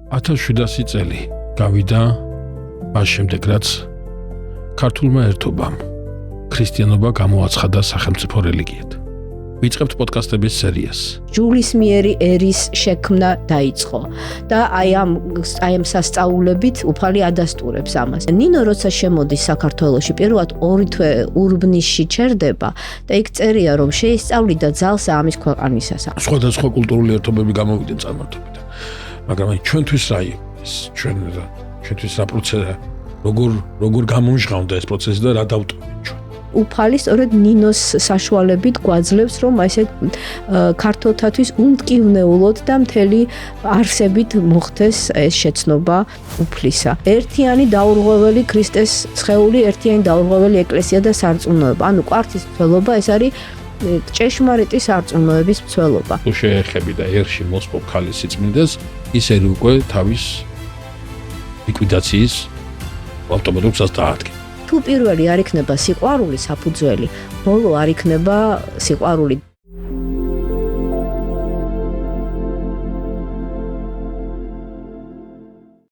1700 წელი გავიდა მას შემდეგ რაც ქართულმა ერთობამ ქრისტიანობა გამოაცხადა სახელმწიფო რელიგიად. ვიწყებთ პოდკასტების სერიას. ჯულის მიერი ერის შექმნა დაიწყო და აი ამ სასწაულებით უფალი ადასტურებს ამას. ნინო როცა შემოდის საქართველოში, პირველად 2 თვე ურბნისში ჩერდება და იქ წერია რომ შეისწავლიდა ძალსა ამის ქვეყანისასა. სხვადასხვა კულტურული ერთობები გამოვიდნენ წარმართობიდან. მაგრამ აი ჩვენთვის რა ის ჩვენთვის რა პროცესია, როგორ გამომჟღავნდა ეს პროცესი და რა დავტოვეთ ჩვენ. უფალი სწორედ ნინოს საშუალებით გვაძლევს რომ ესე ქართლთათვის უმტკივნეულოდ და მთელი არსებით მოხდეს ეს შეცნობა უფლისა. ერთიანი დაურღვეველი ქრისტეს სხეული, ერთიანი დაურღვეველი ეკლესია და სარწმუნოება. ანუ კვართის მცველობა ეს არის ჭეშმარიტი სარწმუნოების მცველობა. თუ შეეხები და ერში მოსპობ ქალის სიწმინდეს, ისე უკვე თავის ლიკვიდაციის ავტომატურ გზას დაადგენ. თუ პირველი არ იქნება სიყვარული საფუძველი, ბოლო არ იქნება სიყვარული.